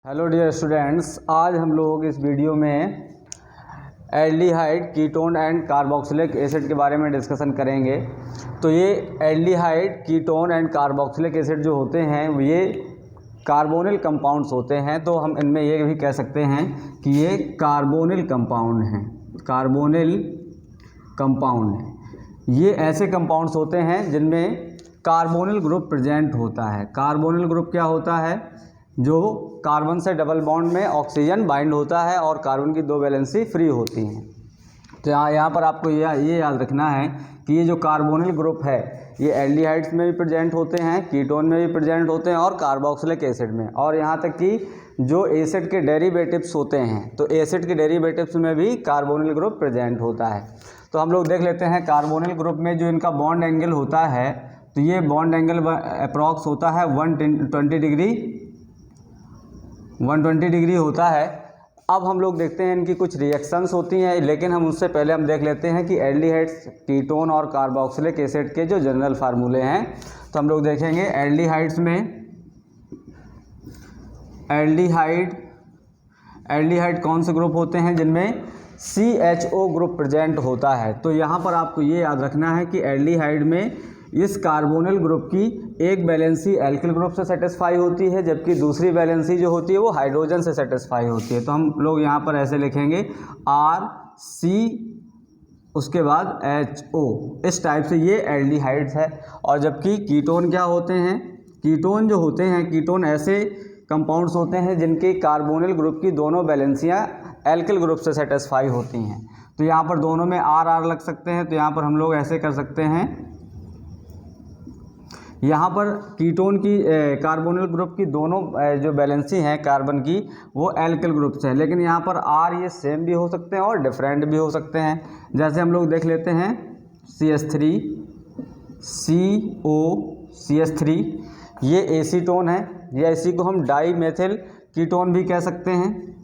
Hello dear students, आज हम लोग इस वीडियो में aldehyde, ketone and carboxylic acid के बारे में डिस्कशन करेंगे। तो ये aldehyde, ketone and carboxylic acid जो होते हैं ये कार्बोनिल कंपाउंड्स होते हैं। तो हम इनमें ये भी कह सकते हैं कि ये कार्बोनिल कंपाउंड हैं। कार्बोनिल कंपाउंड हैं, ये ऐसे कंपाउंड्स होते हैं जिनमें कार्बोनिल ग्रुप प्रेजेंट होता है। कार्बोनिल ग्रुप क्या होता है? जो कार्बन से डबल बॉन्ड में ऑक्सीजन बाइंड होता है और कार्बन की दो वैलेंसी फ्री होती हैं। तो यहाँ पर आपको ये याद रखना है कि ये जो कार्बोनिल ग्रुप है ये एल्डिहाइड्स में भी प्रेजेंट होते हैं, कीटोन में भी प्रेजेंट होते हैं और कार्बोक्सिलिक एसिड में, और यहाँ तक कि जो एसिड के डेरिवेटिव्स होते हैं तो एसिड के डेरिवेटिव्स में भी कार्बोनिल ग्रुप प्रेजेंट होता है। तो हम लोग देख लेते हैं कार्बोनिल ग्रुप में जो इनका बॉन्ड एंगल होता है, तो ये बॉन्ड एंगल अप्रॉक्स होता है 120 डिग्री होता है। अब हम लोग देखते हैं इनकी कुछ रिएक्शंस होती हैं, लेकिन हम उससे पहले हम देख लेते हैं कि एल्डिहाइड्स, कीटोन और कार्बोक्सिलिक एसिड के जो जनरल फार्मूले हैं। तो हम लोग देखेंगे एल्डिहाइड्स में एल्डिहाइड कौन से ग्रुप होते हैं जिनमें CHO ग्रुप प्रेजेंट होता है। तो यहाँ पर आपको ये याद रखना है कि एल्डिहाइड में इस कार्बोनिल ग्रुप की एक वैलेंसी एल्किल ग्रुप से सेटिस्फाई होती है, जबकि दूसरी वैलेंसी जो होती है वो हाइड्रोजन से सेटिस्फाई होती है। तो हम लोग यहाँ पर ऐसे लिखेंगे RC उसके बाद HO, इस टाइप से ये एल्डिहाइड्स है। और जबकि कीटोन क्या होते हैं? कीटोन जो होते हैं, कीटोन ऐसे कंपाउंड्स होते हैं जिनके कार्बोनिल ग्रुप की दोनों वैलेंसियाँ एल्किल ग्रुप से सेटिस्फाई होती हैं। तो यहाँ पर दोनों में RR लग सकते हैं। तो यहाँ पर हम लोग ऐसे कर सकते हैं, यहाँ पर कीटोन की कार्बोनिल ग्रुप की दोनों जो वैलेंसी हैं कार्बन की वो एल्किल ग्रुप से है, लेकिन यहाँ पर R ये सेम भी हो सकते हैं और डिफरेंट भी हो सकते हैं। जैसे हम लोग देख लेते हैं CH3, COCH3, ये एसीटोन है, या इसी को हम डाई मेथिल कीटोन भी कह सकते हैं।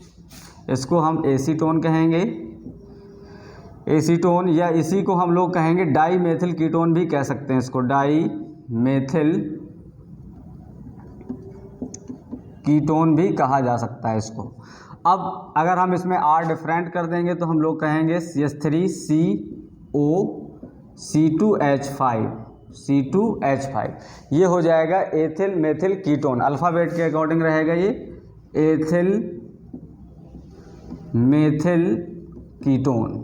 इसको हम एसीटोन कहेंगे, एसीटोन, या इसी को हम लोग कहेंगे डाई मेथिल कीटोन भी कह सकते हैं। इसको डाई मेथिल कीटोन भी कहा जा सकता है इसको। अब अगर हम इसमें R डिफरेंट कर देंगे तो हम लोग कहेंगे CH3CO C2H5 ये हो जाएगा एथिल मेथिल कीटोन। अल्फ़ाबेट के अकॉर्डिंग रहेगा ये ethyl methyl ketone,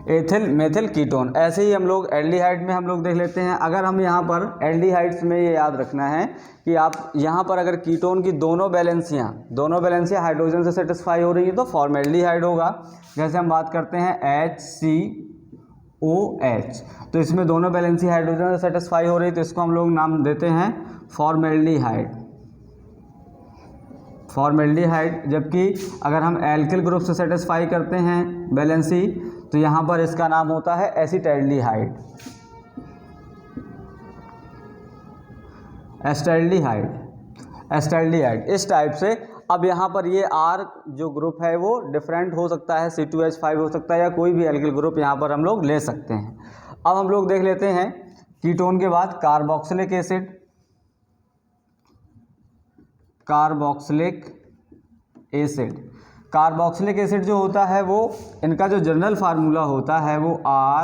ethyl methyl ketone. ऐसे ही हम लोग एल्डिहाइड में हम लोग देख लेते हैं। अगर हम यहाँ पर एल्डिहाइड्स में ये याद रखना है कि आप यहाँ पर अगर कीटोन की दोनों वैलेंसियाँ हाइड्रोजन से सेटिस्फाई हो रही हैं तो फॉर्मेल्डिहाइड होगा। जैसे हम बात करते हैं HCOH, तो इसमें दोनों वैलेंसी हाइड्रोजन से सेटिस्फाई हो रही है तो इसको हम लोग नाम देते हैं फॉर्मेल्डिहाइड। जबकि अगर हम एल्किल ग्रुप से सेटिस्फाई करते हैं वैलेंसी तो यहाँ पर इसका नाम होता है एसिटैल्डिहाइड, इस टाइप से। अब यहाँ पर ये R जो ग्रुप है वो डिफरेंट हो सकता है, C2H5 हो सकता है, या कोई भी एल्किल ग्रुप यहाँ पर हम लोग ले सकते हैं। अब हम लोग देख लेते हैं कीटोन के बाद कार्बोक्सिलिक एसिड जो होता है वो इनका जो जनरल फार्मूला होता है वो RCOOH,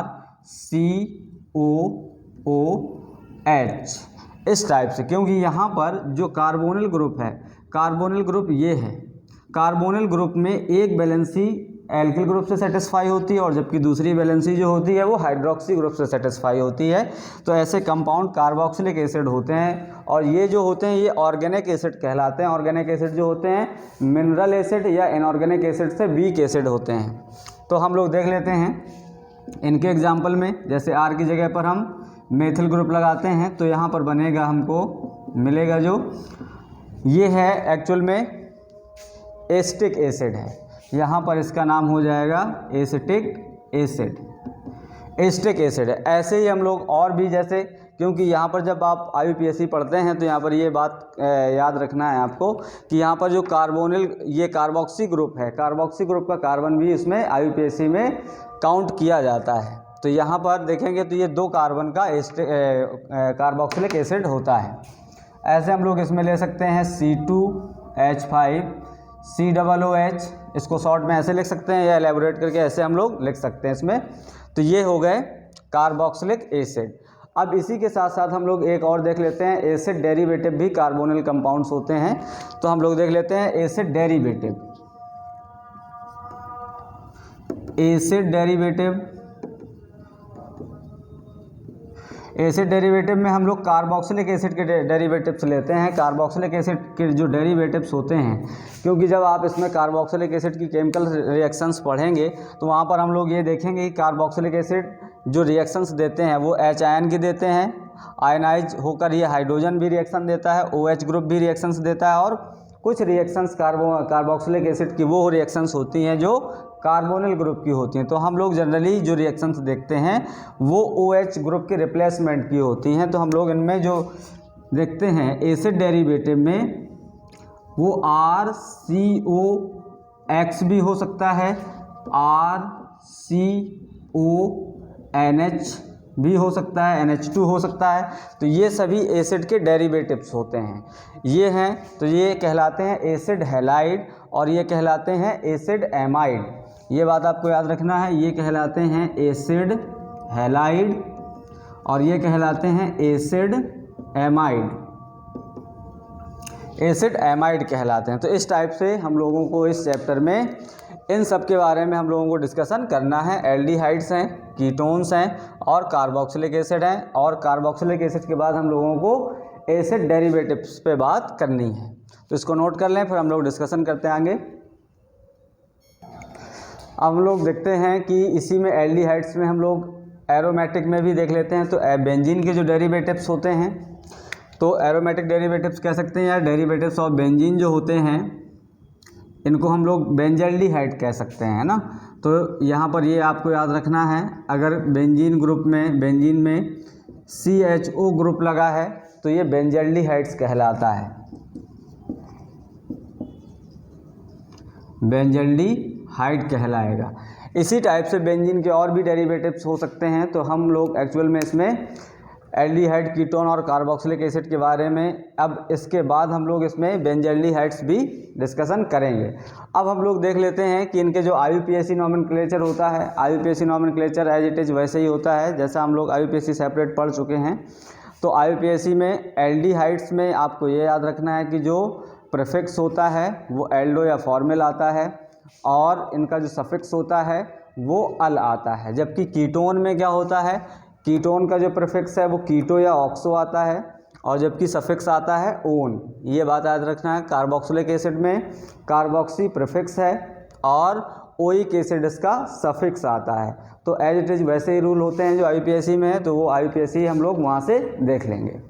इस टाइप से। क्योंकि यहाँ पर जो कार्बोनिल ग्रुप है, कार्बोनिल ग्रुप ये है, कार्बोनिल ग्रुप में एक वैलेंसी एल्किल ग्रुप से सेटिस्फाई होती है और जबकि दूसरी वैलेंसी जो होती है वो हाइड्रोक्सी ग्रुप से सेटिस्फाई होती है। तो ऐसे कंपाउंड कार्बोक्सिलिक एसिड होते हैं, और ये जो होते हैं ये ऑर्गेनिक एसिड कहलाते हैं। ऑर्गेनिक एसिड जो होते हैं मिनरल एसिड या इनऑर्गेनिक एसिड से वीक एसिड होते हैं। तो हम लोग देख लेते हैं इनके एग्जाम्पल में। जैसे R की जगह पर हम मेथिल ग्रुप लगाते हैं तो यहाँ पर बनेगा, हमको मिलेगा जो ये है एक्चुअल में एसिटिक एसिड है, यहाँ पर इसका नाम हो जाएगा एसिटिक एसिड है। ऐसे ही हम लोग और भी, जैसे क्योंकि यहाँ पर जब आप IUPAC पढ़ते हैं तो यहाँ पर ये बात याद रखना है आपको कि यहाँ पर जो ये कार्बोक्सी ग्रुप है, कार्बोक्सी ग्रुप का कार्बन भी इसमें IUPAC में काउंट किया जाता है। तो यहाँ पर देखेंगे तो ये 2 कार्बन का कार्बोक्सिलिक एसिड होता है। ऐसे हम लोग इसमें ले सकते हैं H5COOH, इसको शॉर्ट में ऐसे लिख सकते हैं या एलेबोरेट करके ऐसे हम लोग लिख सकते हैं इसमें। तो ये हो गए कार्बोक्सिलिक एसिड। अब इसी के साथ साथ हम लोग एक और देख लेते हैं, एसिड डेरिवेटिव भी कार्बोनिल कंपाउंड्स होते हैं। तो हम लोग देख लेते हैं एसिड डेरिवेटिव। एसिड डेरिवेटिव में हम लोग कार्बोक्सिलिक एसिड के डेरिवेटिव्स लेते हैं। कार्बोक्सिलिक एसिड के जो डेरिवेटिव्स होते हैं, क्योंकि जब आप इसमें कार्बोक्सिलिक एसिड की केमिकल रिएक्शंस पढ़ेंगे तो वहाँ पर हम लोग ये देखेंगे कि कार्बोक्सिलिक एसिड जो रिएक्शंस देते हैं वो H आयन की देते हैं, आयनाइज होकर ये हाइड्रोजन भी रिएक्शन देता है, OH ग्रुप भी रिएक्शंस देता है, और कुछ रिएक्शंस कार्बोक्सिलिक एसिड की वो रिएक्शंस होती हैं जो कार्बोनिल ग्रुप की होती हैं। तो हम लोग जनरली जो रिएक्शंस देखते हैं वो OH ग्रुप के रिप्लेसमेंट की होती हैं। तो हम लोग इनमें जो देखते हैं एसिड डेरिवेटिव में वो RCOX भी हो सकता है, RCONH भी हो सकता है, NH2 हो सकता है। तो ये सभी एसिड के डेरिवेटिव्स होते हैं, ये हैं। तो ये कहलाते हैं एसिड हैलाइड और ये कहलाते हैं एसिड एमाइड। ये बात आपको याद रखना है, ये कहलाते हैं एसिड हैलाइड और ये कहलाते हैं एसिड एमाइड। एसिड एमाइड कहलाते हैं। तो इस टाइप से हम लोगों को इस चैप्टर में इन सब के बारे में हम लोगों को डिस्कशन करना है। एल्डिहाइड्स हैं, कीटोन्स हैं और कार्बोक्सिलिक एसिड हैं, और कार्बोक्सिलिक एसिड के बाद हम लोगों को एसिड डेरिवेटिव्स पे बात करनी है। तो इसको नोट कर लें, फिर हम लोग डिस्कशन करते हैं आगे। अब हम लोग देखते हैं कि इसी में एल्डिहाइड्स में हम लोग एरोमेटिक में भी देख लेते हैं। तो बेंजीन के जो डेरिवेटिव्स होते हैं, तो एरोमेटिक डेरिवेटिव्स कह सकते हैं या डेरिवेटिव्स ऑफ बेंजीन जो होते हैं इनको हम लोग बेंजल्डिहाइड कह सकते हैं, है ना। तो यहाँ पर ये आपको याद रखना है, अगर बेंजीन में CHO ग्रुप लगा है तो ये बेंजल्डिहाइड्स कहलाता है, बेंजल्डिहाइड कहलाएगा। इसी टाइप से बेंजीन के और भी डेरिवेटिव्स हो सकते हैं। तो हम लोग एक्चुअल में इसमें एल्डिहाइड, कीटोन और कार्बोक्सिलिक एसिड के बारे में, अब इसके बाद हम लोग इसमें बेंजल्डिहाइड्स भी डिस्कशन करेंगे। अब हम लोग देख लेते हैं कि इनके जो IUPAC नॉमेनक्लेचर होता है, IUPAC nomenclature as it is वैसे ही होता है जैसा हम लोग IUPAC सेपरेट पढ़ चुके हैं। तो IUPAC में एल्डिहाइड्स में आपको ये याद रखना है कि जो प्रीफिक्स होता है वो एल्डो या फॉर्मल आता है और इनका जो सफिक्स होता है वो अल आता है। जबकि कीटोन में क्या होता है, कीटोन का जो प्रीफिक्स है वो कीटो या ऑक्सो आता है और जबकि सफिक्स आता है ओन। ये बात याद रखना है। कार्बोक्सिलिक एसिड में कार्बोक्सी प्रीफिक्स है और ओइक एसिड इसका सफिक्स आता है। तो एज इट इज़ वैसे ही रूल होते हैं जो IUPAC में है, तो वो IUPAC हम लोग वहाँ से देख लेंगे।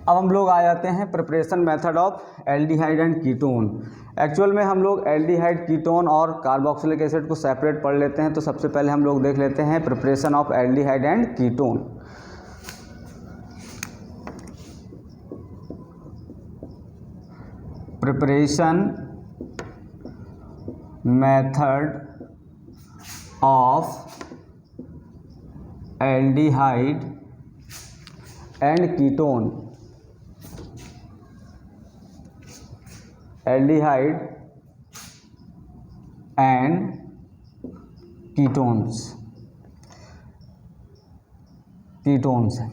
अब हम लोग आ जाते हैं preparation method of aldehyde and ketone. Actual में हम लोग एल्डिहाइड, कीटोन और कार्बोक्सिलिक एसिड को सेपरेट पढ़ लेते हैं। तो सबसे पहले हम लोग देख लेते हैं preparation of aldehyde and ketone. Preparation method of aldehyde and ketone. Aldehyde and ketones हैं।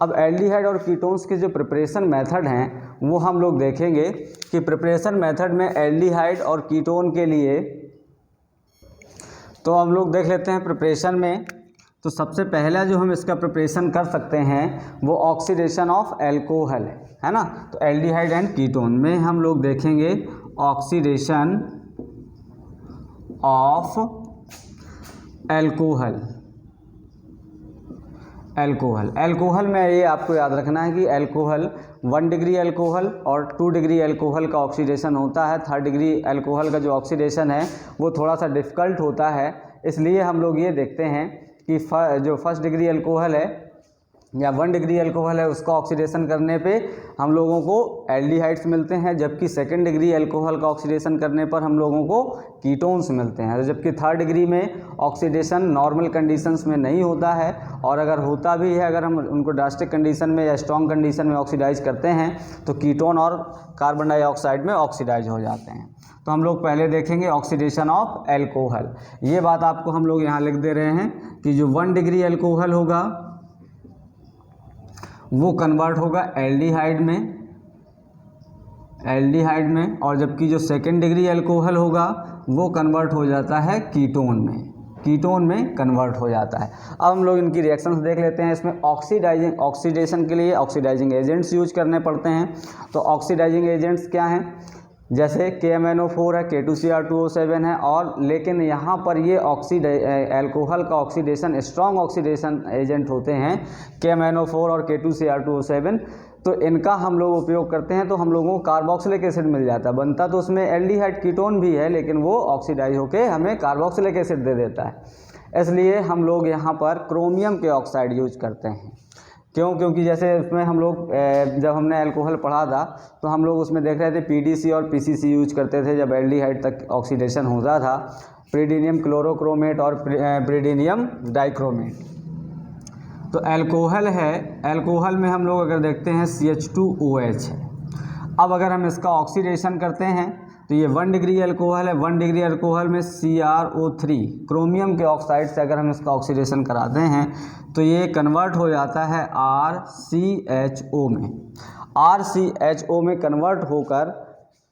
अब एल्डिहाइड और कीटोन्स के जो प्रिपरेशन मेथड हैं वो हम लोग देखेंगे कि प्रिपरेशन मेथड में एल्डिहाइड और कीटोन के लिए, तो हम लोग देख लेते हैं प्रिपरेशन में। तो सबसे पहला जो हम इसका प्रिपरेशन कर सकते हैं वो ऑक्सीडेशन ऑफ एल्कोहल है ना। तो एल्डिहाइड एंड कीटोन में हम लोग देखेंगे ऑक्सीडेशन ऑफ एल्कोहल। एल्कोहल में ये आपको याद रखना है कि एल्कोहल 1 डिग्री एल्कोहल और 2 डिग्री एल्कोहल का ऑक्सीडेशन होता है। 3rd डिग्री एल्कोहल का जो ऑक्सीडेशन है वो थोड़ा सा डिफ़िकल्ट होता है। इसलिए हम लोग ये देखते हैं कि जो 1st डिग्री एल्कोहल है या 1 डिग्री अल्कोहल है उसका ऑक्सीडेशन करने पे हम लोगों को एल्डिहाइड्स मिलते हैं, जबकि 2nd डिग्री अल्कोहल का ऑक्सीडेशन करने पर हम लोगों को कीटोन्स मिलते हैं। जबकि 3rd डिग्री में ऑक्सीडेशन नॉर्मल कंडीशंस में नहीं होता है, और अगर होता भी है, अगर हम उनको ड्रास्टिक कंडीशन में या स्ट्रॉन्ग कंडीशन में ऑक्सीडाइज करते हैं तो कीटोन और कार्बन डाइऑक्साइड में ऑक्सीडाइज हो जाते हैं। तो हम लोग पहले देखेंगे ऑक्सीडेशन ऑफ एल्कोहल। ये बात आपको हम लोग यहाँ लिख दे रहे हैं कि जो 1 डिग्री अल्कोहल होगा वो कन्वर्ट होगा एल्डिहाइड में, और जबकि जो 2nd डिग्री अल्कोहल होगा वो कन्वर्ट हो जाता है कीटोन में कन्वर्ट हो जाता है। अब हम लोग इनकी रिएक्शंस देख लेते हैं। इसमें ऑक्सीडेशन के लिए ऑक्सीडाइजिंग एजेंट्स यूज करने पड़ते हैं। तो ऑक्सीडाइजिंग एजेंट्स क्या हैं? जैसे KMnO4 है, K2Cr2O7 है, और लेकिन यहाँ पर ये एल्कोहल का ऑक्सीडेशन स्ट्रॉन्ग ऑक्सीडेशन एजेंट होते हैं KMnO4 और K2Cr2O7, तो इनका हम लोग उपयोग करते हैं तो हम लोगों को कार्बोक्सिलिक एसिड मिल जाता है। बनता तो उसमें एल्डिहाइड कीटोन भी है, लेकिन वो ऑक्सीडाइज होकर हमें कार्बोक्सिलिक एसिड दे देता है। इसलिए हम लोग यहाँ पर क्रोमियम के ऑक्साइड यूज करते हैं। क्यों? क्योंकि जैसे उसमें हम लोग जब हमने अल्कोहल पढ़ा था तो हम लोग उसमें देख रहे थे PDC और PCC यूज करते थे जब एल्डिहाइड तक ऑक्सीडेशन होता था, प्रीडिनियम क्लोरोक्रोमेट और प्रीडिनियम डाइक्रोमेट। तो अल्कोहल है, अल्कोहल में हम लोग अगर देखते हैं CH2OH है। अब अगर हम इसका ऑक्सीडेशन करते हैं तो ये 1 डिग्री अल्कोहल है, 1 डिग्री अल्कोहल में CrO3 क्रोमियम के ऑक्साइड से अगर हम इसका ऑक्सीडेशन कराते हैं तो ये कन्वर्ट हो जाता है RCHO में। RCHO में कन्वर्ट होकर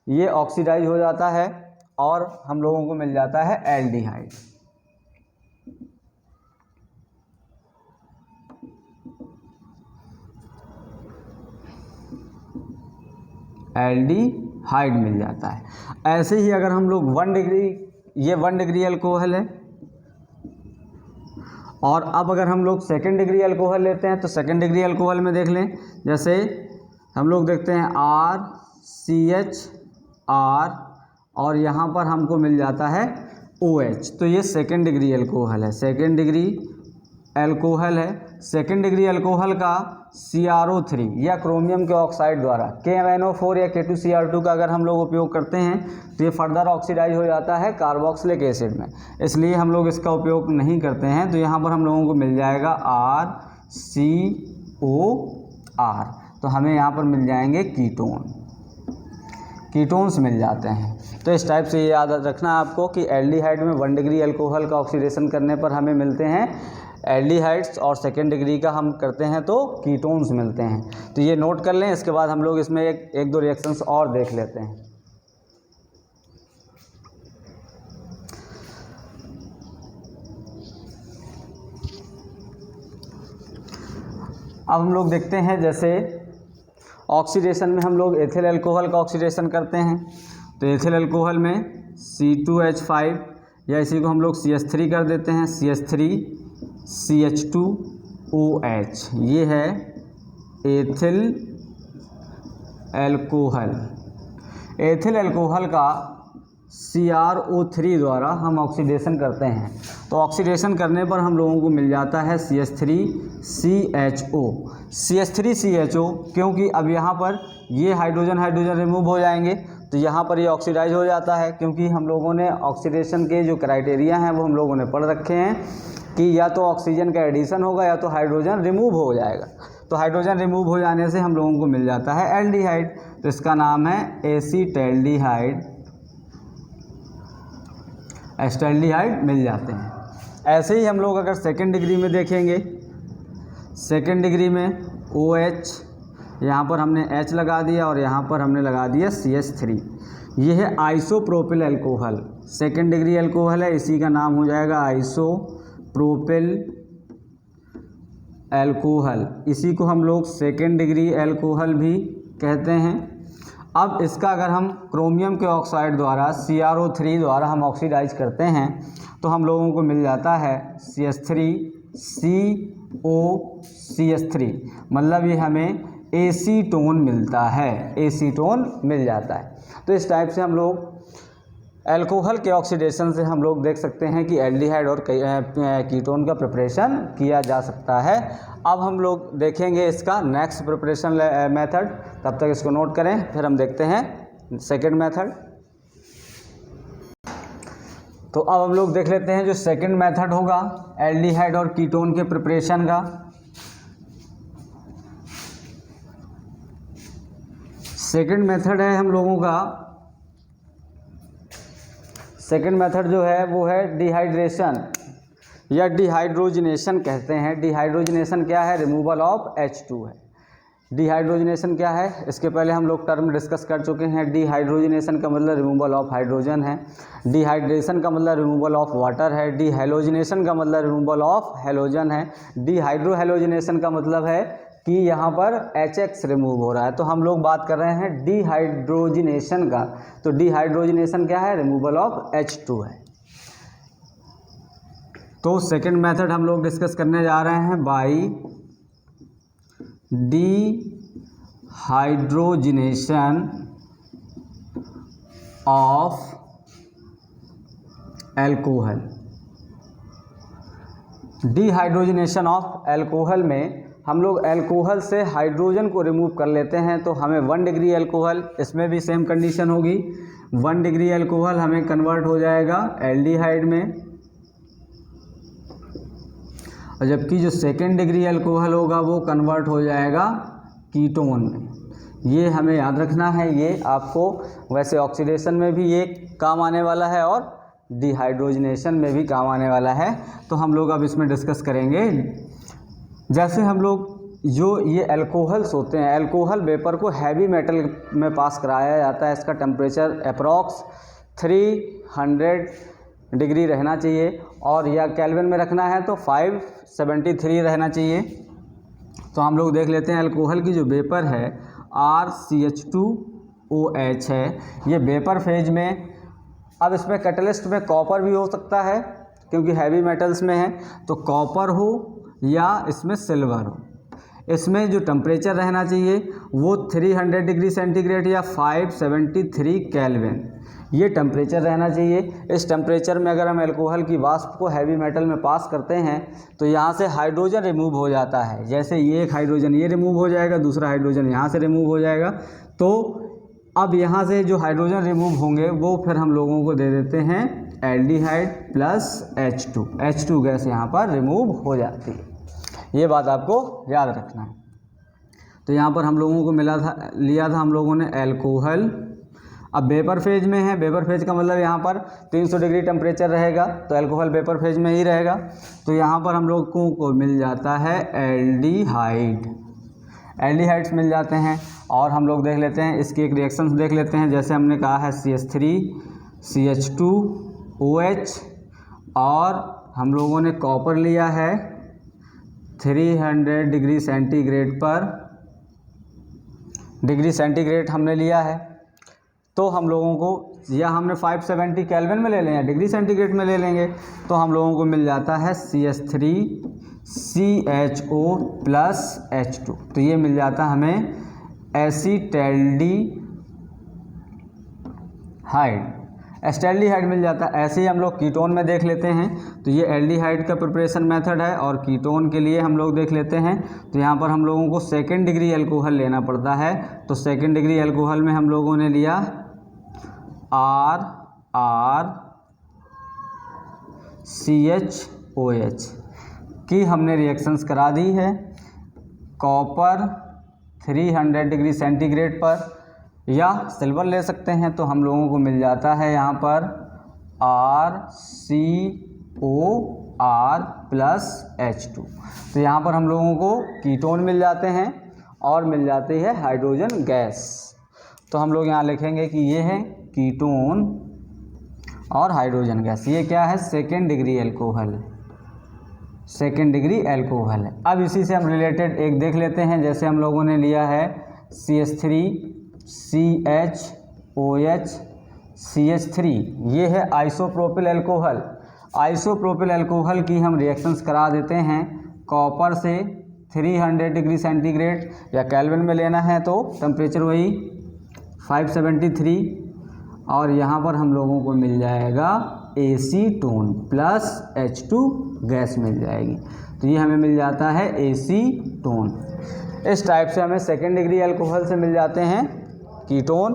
ये ऑक्सीडाइज हो जाता है और हम लोगों को मिल जाता है एल्डिहाइड। एल्डिहाइड मिल जाता है। ऐसे ही अगर हम लोग 1 डिग्री अल्कोहल है, और अब अगर हम लोग 2nd डिग्री अल्कोहल लेते हैं तो 2nd डिग्री अल्कोहल में देख लें, जैसे हम लोग देखते हैं RCHR और यहाँ पर हमको मिल जाता है OH, तो ये 2nd डिग्री अल्कोहल है। 2nd डिग्री अल्कोहल है, 2nd डिग्री अल्कोहल का CrO3 या क्रोमियम के ऑक्साइड द्वारा KMnO4 या K2Cr2 का अगर हम लोग उपयोग करते हैं तो ये फर्दर ऑक्सीडाइज हो जाता है कार्बोक्सिलिक एसिड में, इसलिए हम लोग इसका उपयोग नहीं करते हैं। तो यहाँ पर हम लोगों को मिल जाएगा RCOR, तो हमें यहाँ पर मिल जाएंगे कीटोन्स मिल जाते हैं। तो इस टाइप से ये याद रखना आपको कि एल्डिहाइड में 1 डिग्री अल्कोहल का ऑक्सीडेशन करने पर हमें मिलते हैं एल्डिहाइड्स, और 2nd डिग्री का हम करते हैं तो कीटोन्स मिलते हैं। तो ये नोट कर लें। इसके बाद हम लोग इसमें एक दो रिएक्शंस और देख लेते हैं। अब हम लोग देखते हैं जैसे ऑक्सीडेशन में हम लोग एथिल अल्कोहल का ऑक्सीडेशन करते हैं। तो एथिल अल्कोहल में C2H5 या इसी को हम लोग CH3 कर देते हैं, CH3CH2OH, ये है एथिल अल्कोहल। एथिल अल्कोहल का CrO3 द्वारा हम ऑक्सीडेशन करते हैं, तो ऑक्सीडेशन करने पर हम लोगों को मिल जाता है CH3CHO, क्योंकि अब यहाँ पर ये हाइड्रोजन रिमूव हो जाएंगे तो यहाँ पर ये ऑक्सीडाइज हो जाता है। क्योंकि हम लोगों ने ऑक्सीडेशन के जो क्राइटेरिया हैं वो हम लोगों ने पढ़ रखे हैं कि या तो ऑक्सीजन का एडिशन होगा या तो हाइड्रोजन रिमूव हो जाएगा। तो हाइड्रोजन रिमूव हो जाने से हम लोगों को मिल जाता है एल्डिहाइड, तो इसका नाम है एसिटाल्डिहाइड मिल जाते हैं। ऐसे ही हम लोग अगर 2nd डिग्री में देखेंगे, 2nd डिग्री में OH, यहाँ पर हमने H लगा दिया और यहाँ पर हमने लगा दिया CH3, ये है isopropyl alcohol. 2nd degree alcohol है, इसी का नाम हो जाएगा आइसोप्रोपिल अल्कोहल। इसी को हम लोग 2nd डिग्री अल्कोहल भी कहते हैं। अब इसका अगर हम क्रोमियम के ऑक्साइड द्वारा CrO3 द्वारा हम ऑक्सीडाइज करते हैं तो हम लोगों को मिल जाता है CH3COCH3, मतलब ये हमें एसीटोन मिलता है, एसीटोन मिल जाता है। तो इस टाइप से हम लोग अल्कोहल के ऑक्सीडेशन से हम लोग देख सकते हैं कि एल्डिहाइड और कीटोन का प्रिपरेशन किया जा सकता है। अब हम लोग देखेंगे इसका नेक्स्ट प्रिपरेशन मेथड, तब तक इसको नोट करें, फिर हम देखते हैं सेकंड मेथड। तो अब हम लोग देख लेते हैं जो सेकंड मेथड होगा एल्डिहाइड और कीटोन के प्रिपरेशन का। सेकंड मेथड है हम लोगों का, सेकंड मेथड जो है वो है डिहाइड्रेशन या डिहाइड्रोजनेशन कहते हैं। डिहाइड्रोजनेशन क्या है? रिमूवल ऑफ H2 है। डिहाइड्रोजनेशन क्या है? इसके पहले हम लोग टर्म डिस्कस कर चुके हैं। डिहाइड्रोजनेशन का मतलब रिमूवल ऑफ हाइड्रोजन है, डिहाइड्रेशन का मतलब रिमूवल ऑफ वाटर है, डिहेलोजनेशन का मतलब रिमूवल ऑफ हेलोजन है, डिहाइड्रोहेलोजनेशन का मतलब है कि यहाँ पर HX रिमूव हो रहा है। तो हम लोग बात कर रहे हैं डिहाइड्रोजनेशन का। तो डिहाइड्रोजनेशन क्या है? रिमूवल ऑफ H2 है। तो सेकंड मेथड हम लोग डिस्कस करने जा रहे हैं by dehydrogenation of alcohol. Dehydrogenation of alcohol में हम लोग अल्कोहल से हाइड्रोजन को रिमूव कर लेते हैं, तो हमें 1 डिग्री अल्कोहल, इसमें भी सेम कंडीशन होगी, 1 डिग्री अल्कोहल हमें कन्वर्ट हो जाएगा एल्डिहाइड में, और जबकि जो सेकेंड डिग्री अल्कोहल होगा वो कन्वर्ट हो जाएगा कीटोन में। ये हमें याद रखना है, ये आपको वैसे ऑक्सीडेशन में भी ये काम आने वाला है और डिहाइड्रोजनेशन में भी काम आने वाला है। तो हम लोग अब इसमें डिस्कस करेंगे। जैसे हम लोग जो ये अल्कोहल्स होते हैं, अल्कोहल वेपर को हैवी मेटल में पास कराया जाता है। इसका टेम्परेचर अप्रॉक्स 300 डिग्री रहना चाहिए, और या केल्विन में रखना है तो 573 रहना चाहिए। तो हम लोग देख लेते हैं अल्कोहल की जो वेपर है RCH2OH है, ये वेपर फेज में। अब इसमें कैटलिस्ट में कॉपर भी हो सकता है क्योंकि हैवी मेटल्स में है, तो कॉपर हो या इसमें सिल्वर हो। इसमें जो टेम्परेचर रहना चाहिए वो 300 डिग्री सेंटीग्रेड या 573 केल्विन, ये टेम्परेचर रहना चाहिए। इस टेम्परेचर में अगर हम अल्कोहल की वाष्प को हैवी मेटल में पास करते हैं तो यहाँ से हाइड्रोजन रिमूव हो जाता है। जैसे ये एक हाइड्रोजन ये रिमूव हो जाएगा, दूसरा हाइड्रोजन यहाँ से रिमूव हो जाएगा। तो अब यहाँ से जो हाइड्रोजन रिमूव होंगे वो फिर हम लोगों को दे देते हैं एल्डिहाइड प्लस H2 गैस यहाँ पर रिमूव हो जाती है। ये बात आपको याद रखना है। तो यहाँ पर हम लोगों को लिया था हम लोगों ने अल्कोहल। अब वेपर फेज में है, वेपर फेज का मतलब यहाँ पर 300 डिग्री टेम्परेचर रहेगा, तो अल्कोहल वेपर फेज में ही रहेगा। तो यहाँ पर हम लोगों को मिल जाता है एल्डिहाइड्स मिल जाते हैं। और हम लोग देख लेते हैं इसकी एक रिएक्शंस देख लेते हैं। जैसे हमने कहा है CH3 CH2OH, और हम लोगों ने कॉपर लिया है 300 डिग्री सेंटीग्रेड हमने लिया है। तो हम लोगों को, या हमने 570 केल्विन में ले लें या डिग्री सेंटीग्रेड में ले लेंगे, तो हम लोगों को मिल जाता है CH3CHO प्लस H2। तो ये मिल जाता हमें एस्टैल्डिहाइड मिल जाता है। ऐसे ही हम लोग कीटोन में देख लेते हैं। तो ये एल्डिहाइड का प्रिपरेशन मेथड है, और कीटोन के लिए हम लोग देख लेते हैं। तो यहाँ पर हम लोगों को सेकेंड डिग्री अल्कोहल लेना पड़ता है। तो सेकेंड डिग्री अल्कोहल में हम लोगों ने लिया RCHOH की हमने रिएक्शंस करा दी है। कॉपर 300 डिग्री सेंटीग्रेड पर, या सिल्वर ले सकते हैं, तो हम लोगों को मिल जाता है यहाँ पर RCOR प्लस H2। तो यहाँ पर हम लोगों को कीटोन मिल जाते हैं और मिल जाती है हाइड्रोजन गैस। तो हम लोग यहाँ लिखेंगे कि ये है कीटोन और हाइड्रोजन गैस। ये क्या है? सेकेंड डिग्री अल्कोहल है। अब इसी से हम रिलेटेड एक देख लेते हैं। जैसे हम लोगों ने लिया है CH3CHOH CH3, ये है आइसोप्रोपिल अल्कोहल। आइसोप्रोपिल अल्कोहल की हम रिएक्शंस करा देते हैं कॉपर से 300 डिग्री सेंटीग्रेड, या केल्विन में लेना है तो टेम्परेचर वही 573, और यहाँ पर हम लोगों को मिल जाएगा एसीटोन प्लस H2 गैस मिल जाएगी। तो ये हमें मिल जाता है एसीटोन। इस टाइप से हमें सेकेंड डिग्री अल्कोहल से मिल जाते हैं कीटोन,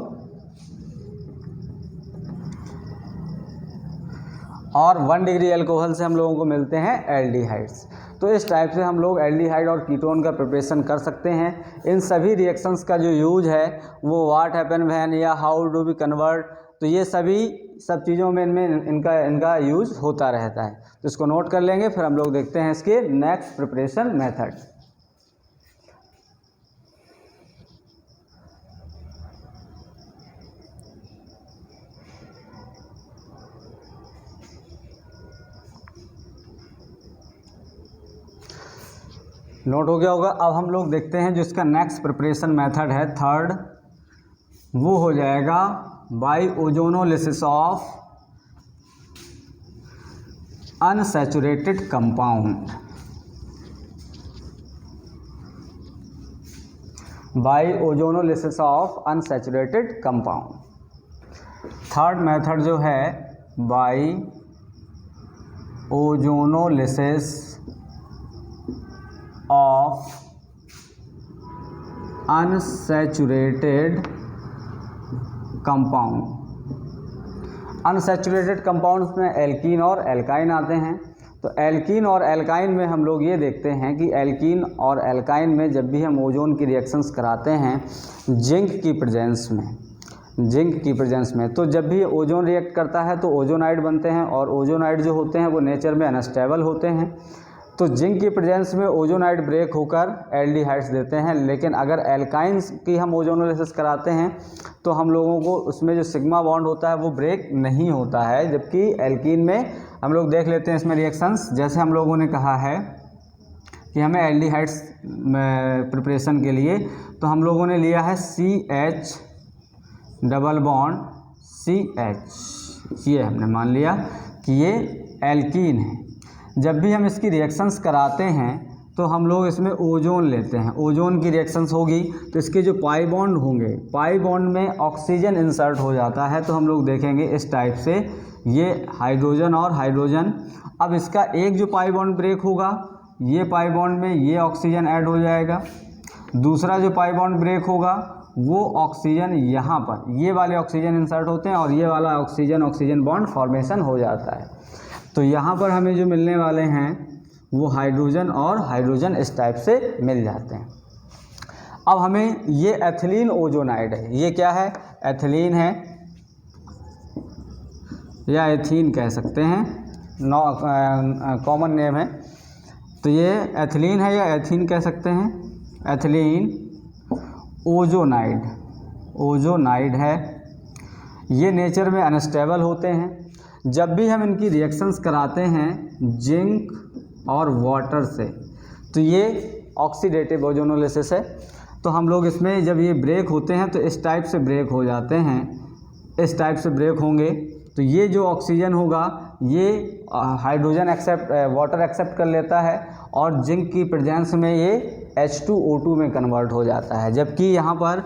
और 1 डिग्री अल्कोहल से हम लोगों को मिलते हैं एल्डिहाइड्स। तो इस टाइप से हम लोग एल्डिहाइड और कीटोन का प्रिपरेशन कर सकते हैं। इन सभी रिएक्शंस का जो यूज है वो व्हाट हैपन व्हेन या हाउ डू वी कन्वर्ट, तो ये सब चीज़ों में इनका यूज होता रहता है। तो इसको नोट कर लेंगे, फिर हम लोग देखते हैं इसके नेक्स्ट प्रिपरेशन मेथड। नोट हो गया होगा। अब हम लोग देखते हैं जो इसका नेक्स्ट प्रिपरेशन मेथड है थर्ड, वो हो जाएगा by ozonolysis of unsaturated compound. By ozonolysis of unsaturated compound. Third method जो है by ozonolysis of unsaturated compound. Unsaturated compounds में एल्कीन और एल्काइन आते हैं। तो एल्कीन और एल्काइन में हम लोग ये देखते हैं कि एल्कीन और एल्काइन में जब भी हम ओजोन की रिएक्शंस कराते हैं जिंक की प्रेजेंस में, तो जब भी ओजोन रिएक्ट करता है तो ओजोनाइड बनते हैं, और ओजोनाइड जो होते हैं वो नेचर में अनस्टेबल होते हैं। तो जिंक की प्रेजेंस में ओजोनाइड ब्रेक होकर एल्डिहाइड्स देते हैं। लेकिन अगर एल्काइंस की हम ओजोनोलिसिस कराते हैं तो हम लोगों को उसमें जो सिग्मा बॉन्ड होता है वो ब्रेक नहीं होता है, जबकि एल्कीन में हम लोग देख लेते हैं इसमें रिएक्शंस। जैसे हम लोगों ने कहा है कि हमें एल्डिहाइड्स प्रिपरेशन के लिए, तो हम लोगों ने लिया है CH डबल बॉन्ड CH, ये हमने मान लिया कि ये एल्कीन है। जब भी हम इसकी रिएक्शंस कराते हैं तो हम लोग इसमें ओजोन लेते हैं, ओजोन की रिएक्शंस होगी तो इसके जो पाई बॉन्ड होंगे, पाई बॉन्ड में ऑक्सीजन इंसर्ट हो जाता है। तो हम लोग देखेंगे इस टाइप से, ये हाइड्रोजन और हाइड्रोजन। अब इसका एक जो पाई बॉन्ड ब्रेक होगा, ये पाई बॉन्ड में ये ऑक्सीजन ऐड हो जाएगा। दूसरा जो पाई बॉन्ड ब्रेक होगा वो ऑक्सीजन यहाँ पर, ये वाले ऑक्सीजन इंसर्ट होते हैं और ये वाला ऑक्सीजन बॉन्ड फॉर्मेशन हो जाता है। तो यहाँ पर हमें जो मिलने वाले हैं वो हाइड्रोजन और हाइड्रोजन इस टाइप से मिल जाते हैं। अब हमें ये एथिलीन ओजोनाइड है, ये क्या है? एथिलीन है या एथीन कह सकते हैं, कॉमन नेम है। तो ये एथिलीन है या एथीन कह सकते हैं। एथिलीन ओजोनाइड है। ये नेचर में अनस्टेबल होते हैं। जब भी हम इनकी रिएक्शंस कराते हैं जिंक और वाटर से, तो ये ऑक्सीडेटिव ओजोनोलिसिस है। तो हम लोग इसमें जब ये ब्रेक होते हैं तो इस टाइप से ब्रेक हो जाते हैं, इस टाइप से ब्रेक होंगे। तो ये जो ऑक्सीजन होगा ये हाइड्रोजन वाटर एक्सेप्ट कर लेता है और जिंक की प्रेजेंस में ये H2O2 में कन्वर्ट हो जाता है। जबकि यहाँ पर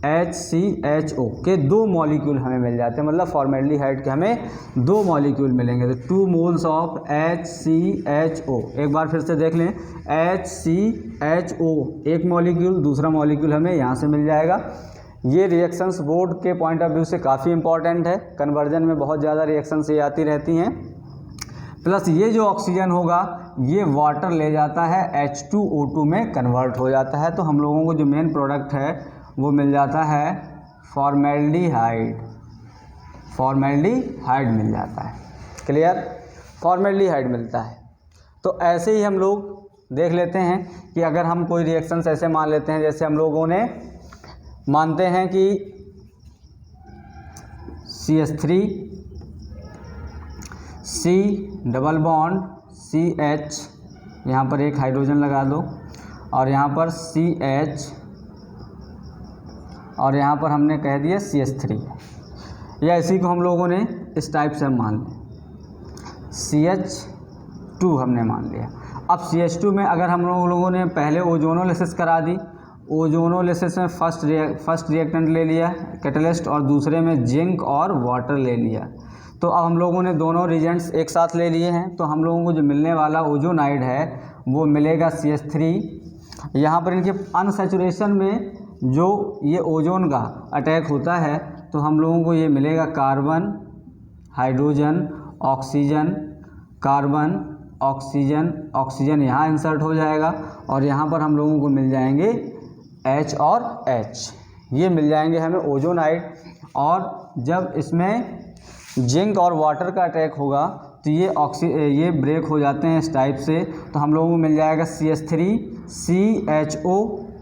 HCHO के 2 मॉलिक्यूल हमें मिल जाते हैं, मतलब फॉर्मेल्डिहाइड के हमें 2 मॉलिक्यूल मिलेंगे। तो 2 मोल्स ऑफ HCHO, एक बार फिर से देख लें, HCHO एक मॉलिक्यूल, दूसरा मॉलिक्यूल हमें यहाँ से मिल जाएगा। ये रिएक्शंस बोर्ड के पॉइंट ऑफ व्यू से काफ़ी इंपॉर्टेंट है, कन्वर्जन में बहुत ज़्यादा रिएक्शंस ये आती रहती हैं। प्लस ये जो ऑक्सीजन होगा ये वाटर ले जाता है, H2O2 में कन्वर्ट हो जाता है। तो हम लोगों को जो मेन प्रोडक्ट है वो मिल जाता है फॉर्मेल्डिहाइड मिल जाता है। क्लियर? फॉर्मेल्डिहाइड मिलता है। तो ऐसे ही हम लोग देख लेते हैं कि अगर हम कोई रिएक्शंस ऐसे मान लेते हैं, जैसे हम लोगों ने मानते हैं कि CH3 C double bond CH, यहाँ पर एक हाइड्रोजन लगा दो, और यहाँ पर CH, और यहाँ पर हमने कह दिया CH3, या इसी को हम लोगों ने इस टाइप से हम मान लें, CH2 हमने मान लिया। अब CH2 में अगर हम लोगों ने पहले ओजोनोलिसिस करा दी ओजोनोलिसिस में फर्स्ट रिएक्टेंट ले लिया कैटलिस्ट, और दूसरे में जिंक और वाटर ले लिया। तो अब हम लोगों ने दोनों रिएजेंट्स एक साथ ले लिए हैं, तो हम लोगों को जो मिलने वाला ओजोनाइड है वो मिलेगा CH3। यहाँ पर इनके अनसैचुरेशन में जो ये ओजोन का अटैक होता है तो हम लोगों को ये मिलेगा carbon, hydrogen, oxygen, carbon, oxygen, oxygen यहाँ इंसर्ट हो जाएगा, और यहाँ पर हम लोगों को मिल जाएंगे H और H, ये मिल जाएंगे हमें ओजोनाइड। और जब इसमें जिंक और वाटर का अटैक होगा तो ये ब्रेक हो जाते हैं इस टाइप से, तो हम लोगों को मिल जाएगा CH3, CHO,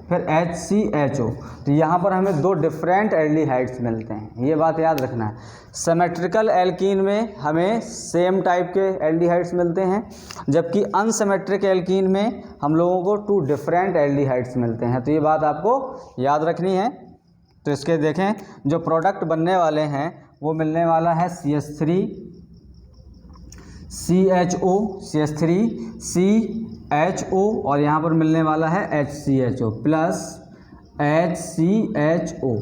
फिर HCHO। तो यहाँ पर हमें दो डिफरेंट एल्डिहाइड्स मिलते हैं, ये बात याद रखना है। सिमेट्रिकल एल्कीन में हमें सेम टाइप के एल्डिहाइड्स मिलते हैं, जबकि अनसिमेट्रिक एल्कीन में हम लोगों को टू डिफरेंट एल्डिहाइड्स मिलते हैं। तो ये बात आपको याद रखनी है। तो इसके देखें जो प्रोडक्ट बनने वाले हैं वो मिलने वाला है CH3, CHO, CH3, CHO, और यहाँ पर मिलने वाला है HCHO प्लस HCHO।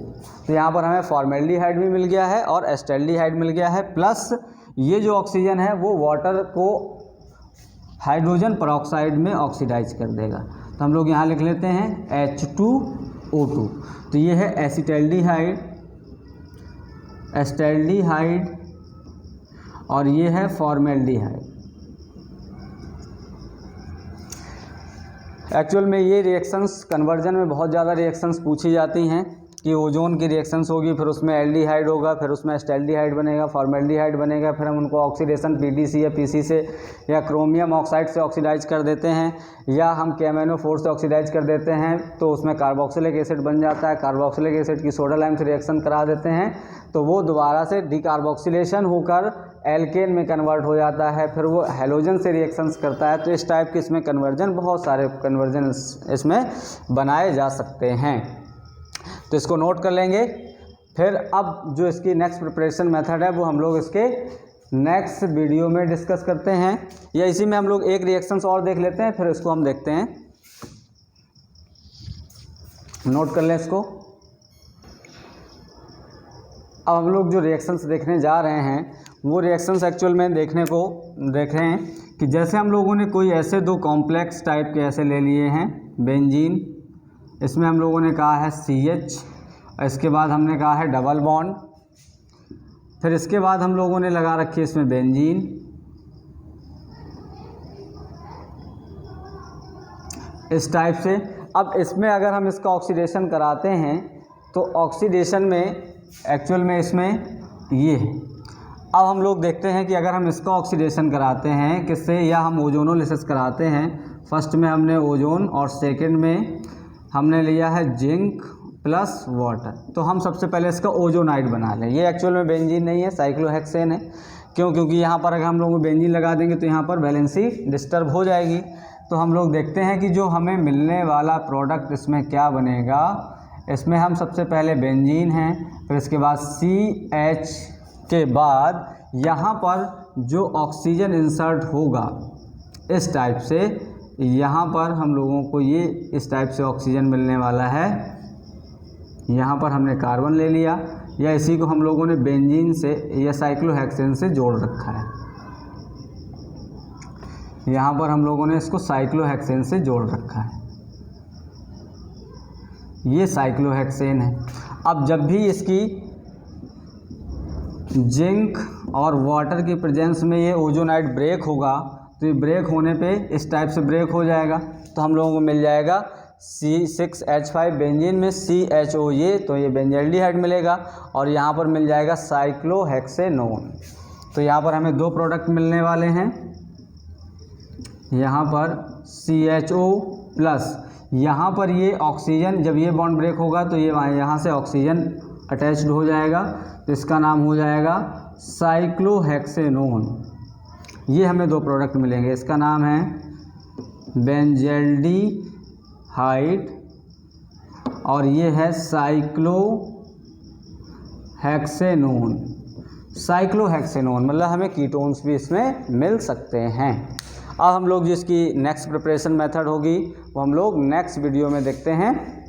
तो यहाँ पर हमें फॉर्मेल्डिहाइड भी मिल गया है और एस्टेल्डिहाइड मिल गया है, प्लस ये जो ऑक्सीजन है वो वाटर को हाइड्रोजन परऑक्साइड में ऑक्सीडाइज कर देगा। तो हम लोग यहाँ लिख लेते हैं H2O2। तो ये है एसिटैल्डिहाइड, एस्टेल्डिहाइड, और ये है फॉर्मेल्डिहाइड। एक्चुअल में ये रिएक्शंस कन्वर्जन में बहुत ज़्यादा रिएक्शंस पूछी जाती हैं कि ओजोन की रिएक्शंस होगी, फिर उसमें एल्डिहाइड होगा, फिर उसमें एस्टेल्डिहाइड बनेगा, फॉर्मेल्डिहाइड बनेगा, फिर हम उनको ऑक्सीडेशन PDC या PC से या क्रोमियम ऑक्साइड से ऑक्सीडाइज कर देते हैं, या हम KMnO4 से ऑक्सीडाइज कर देते हैं, तो उसमें कार्बोक्सिलिक एसिड बन जाता है। कार्बोक्सिलिक एसिड की सोडा लाइम से रिएक्शन करा देते हैं तो वो दोबारा से डिकार्बोक्सिलेशन होकर एल्केन में कन्वर्ट हो जाता है, फिर वो हेलोजन से रिएक्शंस करता है। तो इस टाइप के इसमें कन्वर्जन, बहुत सारे कन्वर्जन इसमें बनाए जा सकते हैं, तो इसको नोट कर लेंगे। फिर अब जो इसकी नेक्स्ट प्रिपरेशन मेथड है वो हम लोग इसके नेक्स्ट वीडियो में डिस्कस करते हैं, या इसी में हम लोग एक रिएक्शंस और देख लेते हैं, फिर इसको हम देखते हैं। नोट कर लें इसको। अब हम लोग जो रिएक्शंस देखने जा रहे हैं वो रिएक्शंस एक्चुअल में देख रहे हैं कि जैसे हम लोगों ने कोई ऐसे दो कॉम्प्लेक्स टाइप के ऐसे ले लिए हैं, बेंजीन, इसमें हम लोगों ने कहा है CH, इसके बाद हमने कहा है डबल बॉन्ड, फिर इसके बाद हम लोगों ने लगा रखी है इसमें बेंजीन, इस टाइप से। अब इसमें अगर हम इसका ऑक्सीडेशन कराते हैं तो ऑक्सीडेशन में एक्चुअल में इसमें ये, अब हम लोग देखते हैं कि अगर हम इसका ऑक्सीडेशन कराते हैं किससे, या हम ओजोनोलिसिस कराते हैं। फर्स्ट में हमने ओजोन और सेकंड में हमने लिया है जिंक प्लस वाटर। तो हम सबसे पहले इसका ओजोनाइड बना लें। ये एक्चुअल में बेंजीन नहीं है, साइक्लोहेक्सेन है। क्यों? क्योंकि यहाँ पर अगर हम लोग बेंजीन लगा देंगे तो यहाँ पर वैलेंसी डिस्टर्ब हो जाएगी। तो हम लोग देखते हैं कि जो हमें मिलने वाला प्रोडक्ट इसमें क्या बनेगा। इसमें हम सबसे पहले बेंजीन हैं, फिर इसके बाद CH के बाद यहाँ पर जो ऑक्सीजन इंसर्ट होगा इस टाइप से, यहाँ पर हम लोगों को ये इस टाइप से ऑक्सीजन मिलने वाला है। यहाँ पर हमने कार्बन ले लिया, या इसी को हम लोगों ने बेंजीन से या साइक्लोहेक्सेन से जोड़ रखा है। यहाँ पर हम लोगों ने इसको साइक्लोहेक्सेन से जोड़ रखा है, ये साइक्लोहेक्सेन है। अब जब भी इसकी जिंक और वाटर की प्रेजेंस में ये ओजोनाइड ब्रेक होगा तो ये ब्रेक होने पे इस टाइप से ब्रेक हो जाएगा। तो हम लोगों को मिल जाएगा C6H5 बेंजीन में CHO, ये तो ये बेंजल्डिहाइड मिलेगा, और यहाँ पर मिल जाएगा साइक्लोहेक्सेनोन। तो यहाँ पर हमें दो प्रोडक्ट मिलने वाले हैं। यहाँ पर CHO प्लस यहाँ पर ये ऑक्सीजन, जब ये बॉन्ड ब्रेक होगा तो ये यहाँ से ऑक्सीजन अटैच्ड हो जाएगा, तो इसका नाम हो जाएगा साइक्लोहेक्सेनोन। ये हमें दो प्रोडक्ट मिलेंगे, इसका नाम है बेंजल्डिहाइड और ये है साइक्लोहेक्सेनोन। साइक्लोहेक्सेनोन मतलब हमें कीटोन्स भी इसमें मिल सकते हैं। अब हम लोग जिसकी नेक्स्ट प्रिपरेशन मेथड होगी वो हम लोग नेक्स्ट वीडियो में देखते हैं।